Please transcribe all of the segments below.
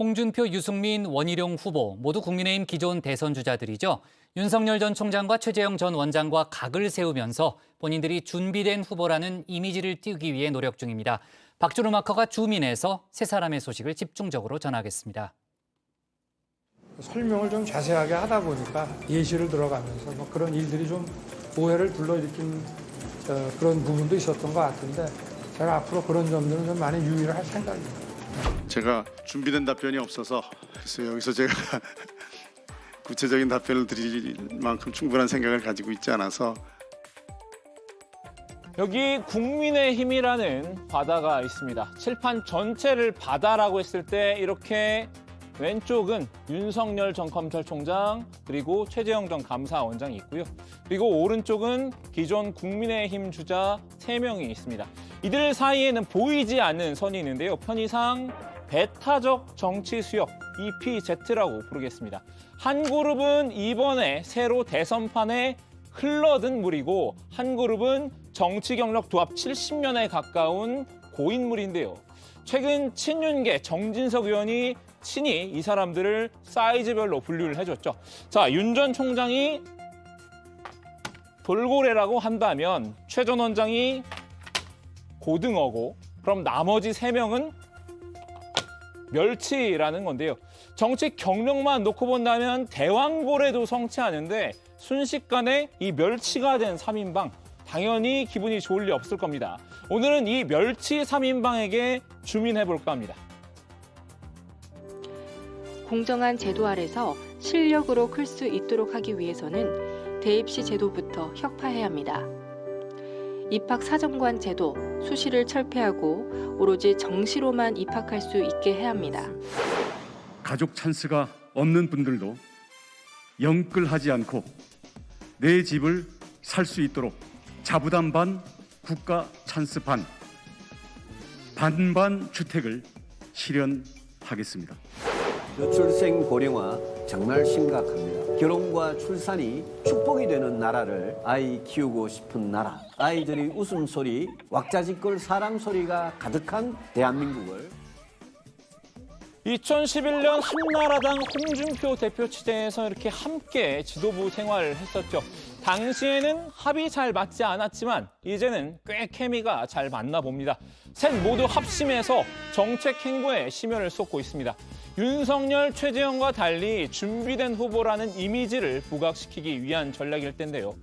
홍준표, 유승민, 원희룡 후보 모두 국민의힘 기존 대선 주자들이죠. 윤석열 전 총장과 최재형 전 원장과 각을 세우면서 본인들이 준비된 후보라는 이미지를 띄우기 위해 노력 중입니다. 박주루 마커가 주민에서 세 사람의 소식을 집중적으로 전하겠습니다. 설명을 좀 자세하게 하다 보니까 예시를 들어가면서 그런 일들이 좀 오해를 불러일으킨 그런 부분도 있었던 것 같은데 제가 앞으로 그런 점들은 좀 많이 유의를 할 생각입니다. 제가 준비된 답변이 없어서 그래서 여기서 제가 구체적인 답변을 드릴 만큼 충분한 생각을 가지고 있지 않아서 여기 국민의힘이라는 바다가 있습니다. 칠판 전체를 바다라고 했을 때 이렇게 왼쪽은 윤석열 전 검찰총장 그리고 최재형 전 감사원장이 있고요. 그리고 오른쪽은 기존 국민의힘 주자 3명이 있습니다. 이들 사이에는 보이지 않는 선이 있는데요. 편의상 배타적 정치 수역 EPZ라고 부르겠습니다. 한 그룹은 이번에 새로 대선판에 흘러든 물이고 한 그룹은 정치 경력 도합 70년에 가까운 고인물인데요. 최근 친윤계 정진석 의원이 친히 이 사람들을 사이즈별로 분류를 해줬죠. 자, 윤 전 총장이 돌고래라고 한다면 최 전 원장이 고등어고 그럼 나머지 3명은 멸치라는 건데요. 정치 경력만 놓고 본다면 대왕고래도 성취하는데 순식간에 이 멸치가 된 3인방 당연히 기분이 좋을 리 없을 겁니다. 오늘은 이 멸치 3인방에게 주민해볼까 합니다. 공정한 제도 아래서 실력으로 클 수 있도록 하기 위해서는 대입시 제도부터 혁파해야 합니다. 입학 사정관 제도, 수시를 철폐하고 오로지 정시로만 입학할 수 있게 해야 합니다. 가족 찬스가 없는 분들도 영끌하지 않고 내 집을 살 수 있도록 자부담 반, 국가 찬스 반, 반반 주택을 실현하겠습니다. 저출생 고령화 정말 심각합니다. 결혼과 출산이 축복이 되는 나라를 아이 키우고 싶은 나라, 아이들이 웃음소리, 왁자지껄 사랑 소리가 가득한 대한민국을 2011년 한나라당 홍준표 대표 취재에서 이렇게 함께 지도부 생활을 했었죠. 당시에는 합이 잘 맞지 않았지만 이제는 꽤 케미가 잘 맞나 봅니다. 셋 모두 합심해서 정책 행보에 심혈을 쏟고 있습니다. 윤석열, 최재형과 달리 준비된 후보라는 이미지를 부각시키기 위한 전략일 텐데요.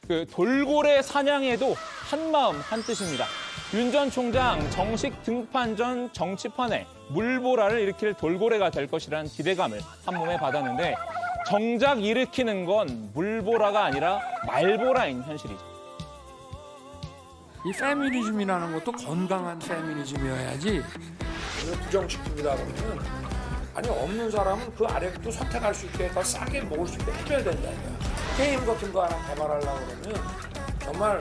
그 돌고래 사냥에도 한마음 한뜻입니다. 윤 전 총장 정식 등판 전 정치판에 물보라를 일으킬 돌고래가 될 것이라는 기대감을 한몸에 받았는데 정작 일으키는 건 물보라가 아니라 말보라인 현실이죠. 이 페미니즘이라는 것도 건강한 페미니즘이어야지 부정식품이다 보면 아니 없는 사람은 그 아래도 선택할 수 있게 더 싸게 먹을 수 있게 해줘야 된다니까. 게임 같은 거 하나 개발하려고 그러면 정말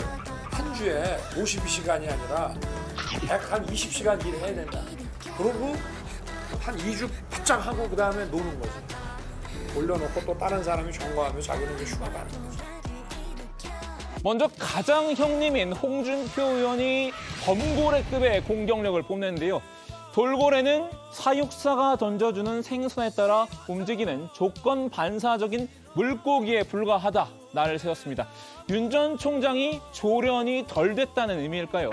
한 주에 52시간이 아니라 120시간 일해야 된다. 그러고 한 2주 바짝 하고 그 다음에 노는 거지. 올려놓고 또 다른 사람이 점거하며 자기는 이제 휴가 가는 거지. 먼저 가장 형님인 홍준표 의원이 범고래급의 공격력을 뽐냈는데요. 돌고래는 사육사가 던져주는 생선에 따라 움직이는 조건 반사적인 물고기에 불과하다 날을 세웠습니다. 윤 전 총장이 조련이 덜 됐다는 의미일까요?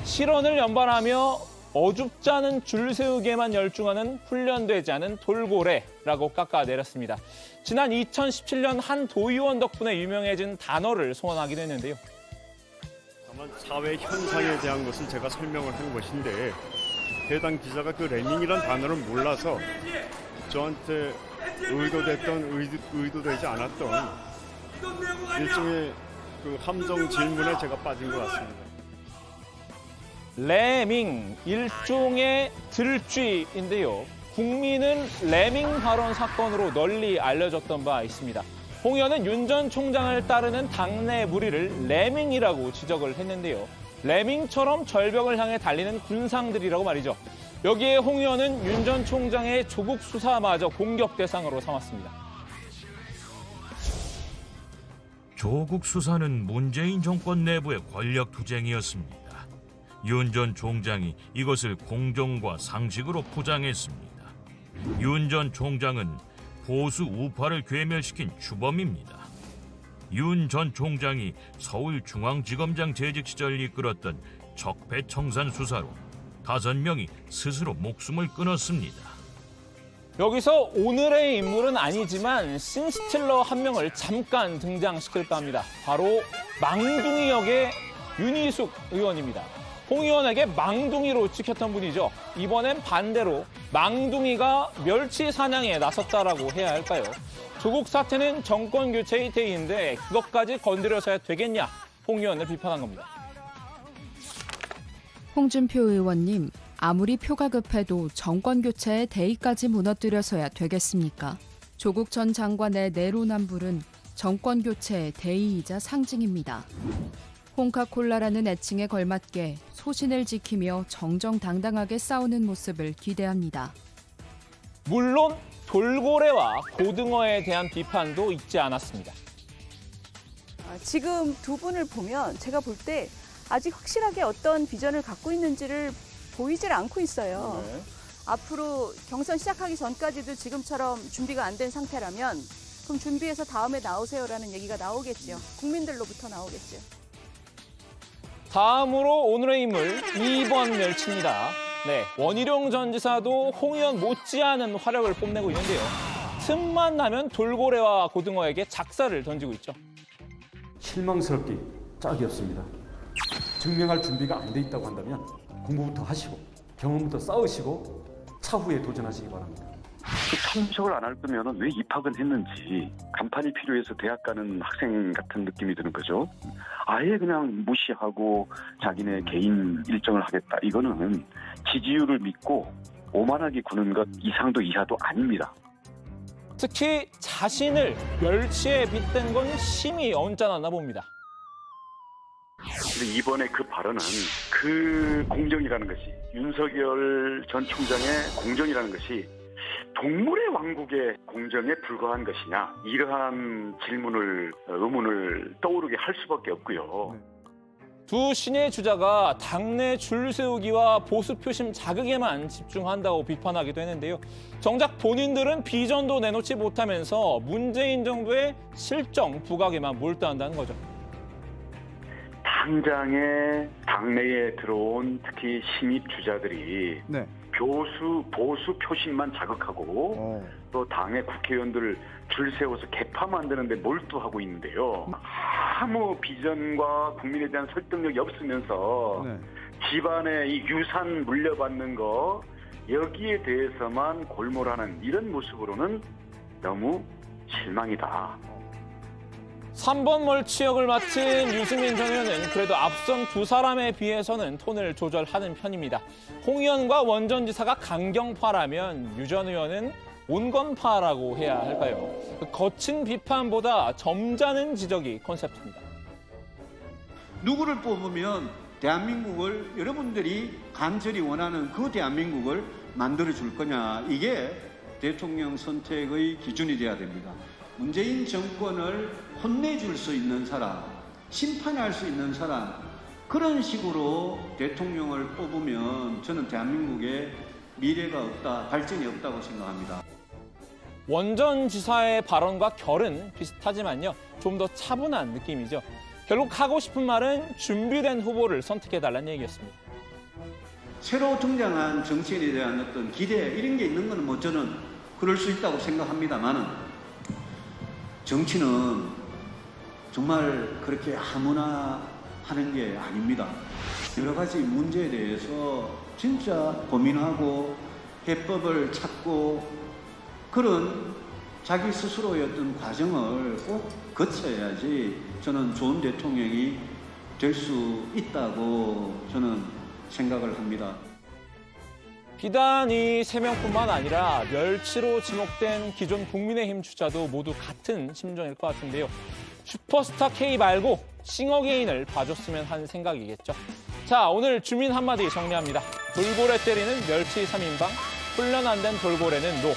실언을 연발하며 어줍지 않은 줄 세우기에만 열중하는 훈련되지 않은 돌고래라고 깎아내렸습니다. 지난 2017년 한 도의원 덕분에 유명해진 단어를 소환하기도 했는데요. 다만 사회 현상에 대한 것을 제가 설명을 한 것인데 해당 기자가 그 레밍이란 단어를 몰라서 저한테 의도되지 않았던 일종의 그 함정 질문에 제가 빠진 것 같습니다. 레밍, 일종의 들쥐인데요. 국민은 레밍 발언 사건으로 널리 알려졌던 바 있습니다. 홍 의원은 윤 전 총장을 따르는 당내 무리를 레밍이라고 지적을 했는데요. 레밍처럼 절벽을 향해 달리는 군상들이라고 말이죠. 여기에 홍 의원은 윤 전 총장의 조국 수사마저 공격 대상으로 삼았습니다. 조국 수사는 문재인 정권 내부의 권력 투쟁이었습니다. 윤 전 총장이 이것을 공정과 상식으로 포장했습니다. 윤 전 총장은 보수 우파를 괴멸시킨 주범입니다. 윤 전 총장이 서울중앙지검장 재직 시절 이끌었던 적폐청산 수사로 5명이 스스로 목숨을 끊었습니다. 여기서 오늘의 인물은 아니지만 신스틸러 한 명을 잠깐 등장시킬까 합니다. 바로 망둥이 역의 윤희숙 의원입니다. 홍 의원에게 망둥이로 찍혔던 분이죠. 이번엔 반대로 망둥이가 멸치 사냥에 나섰다라고 해야 할까요? 조국 사태는 정권 교체의 대의인데 그것까지 건드려서야 되겠냐? 홍 의원을 비판한 겁니다. 홍준표 의원님, 아무리 표가 급해도 정권 교체의 대의까지 무너뜨려서야 되겠습니까? 조국 전 장관의 내로남불은 정권 교체의 대의이자 상징입니다. 홍카콜라라는 애칭에 걸맞게 소신을 지키며 정정당당하게 싸우는 모습을 기대합니다. 물론 돌고래와 고등어에 대한 비판도 잊지 않았습니다. 지금 두 분을 보면 제가 볼 때 아직 확실하게 어떤 비전을 갖고 있는지를 보이질 않고 있어요. 네. 앞으로 경선 시작하기 전까지도 지금처럼 준비가 안 된 상태라면 그럼 준비해서 다음에 나오세요라는 얘기가 나오겠죠. 국민들로부터 나오겠죠. 다음으로 오늘의 인물 2번 멸치입니다. 네, 원희룡 전 지사도 홍 의원 못지않은 화력을 뽐내고 있는데요. 틈만 나면 돌고래와 고등어에게 작사를 던지고 있죠. 실망스럽게 짝이 없습니다. 증명할 준비가 안 돼 있다고 한다면 공부부터 하시고 경험부터 쌓으시고 차후에 도전하시기 바랍니다. 참석을 안 할 거면 왜 입학은 했는지 간판이 필요해서 대학 가는 학생 같은 느낌이 드는 거죠. 아예 그냥 무시하고 자기네 개인 일정을 하겠다. 이거는 지지율을 믿고 오만하게 구는 것 이상도 이하도 아닙니다. 특히 자신을 멸치에 빗댄 건 심히 언짢았나 봅니다. 이번에 그 발언은 그 공정이라는 것이 윤석열 전 총장의 공정이라는 것이 동물의 왕국의 공정에 불과한 것이냐 이러한 의문을 떠오르게 할 수밖에 없고요. 두 신의 주자가 당내 줄 세우기와 보수 표심 자극에만 집중한다고 비판하기도 했는데요. 정작 본인들은 비전도 내놓지 못하면서 문재인 정부의 실정 부각에만 몰두한다는 거죠. 당장에 당내에 들어온 특히 신입 주자들이 보수 표심만 자극하고 또 당의 국회의원들 줄 세워서 개파 만드는 데 몰두하고 있는데요. 아무 비전과 국민에 대한 설득력이 없으면서 집안의 이 유산 물려받는 거 여기에 대해서만 골몰하는 이런 모습으로는 너무 실망이다. 3번 멀치역을 맡은 유승민 전 의원은 그래도 앞선 두 사람에 비해서는 톤을 조절하는 편입니다. 홍 의원과 원 전 지사가 강경파라면 유 전 의원은 온건파라고 해야 할까요? 거친 비판보다 점잖은 지적이 컨셉입니다. 누구를 뽑으면 대한민국을 여러분들이 간절히 원하는 그 대한민국을 만들어줄 거냐, 이게 대통령 선택의 기준이 돼야 됩니다. 문재인 정권을 혼내줄 수 있는 사람, 심판할 수 있는 사람, 그런 식으로 대통령을 뽑으면 저는 대한민국에 미래가 없다, 발전이 없다고 생각합니다. 원 전 지사의 발언과 결은 비슷하지만요. 좀 더 차분한 느낌이죠. 결국 하고 싶은 말은 준비된 후보를 선택해달라는 얘기였습니다. 새로 등장한 정치인에 대한 어떤 기대, 이런 게 있는 건 뭐 저는 그럴 수 있다고 생각합니다만은 정치는 정말 그렇게 아무나 하는 게 아닙니다. 여러 가지 문제에 대해서 진짜 고민하고 해법을 찾고 그런 자기 스스로의 어떤 과정을 꼭 거쳐야지 저는 좋은 대통령이 될 수 있다고 저는 생각을 합니다. 비단 이 3명뿐만 아니라 멸치로 지목된 기존 국민의힘 주자도 모두 같은 심정일 것 같은데요. 슈퍼스타 K 말고 싱어게인을 봐줬으면 하는 생각이겠죠. 자, 오늘 주민 한마디 정리합니다. 돌고래 때리는 멸치 3인방, 훈련 안 된 돌고래는 노.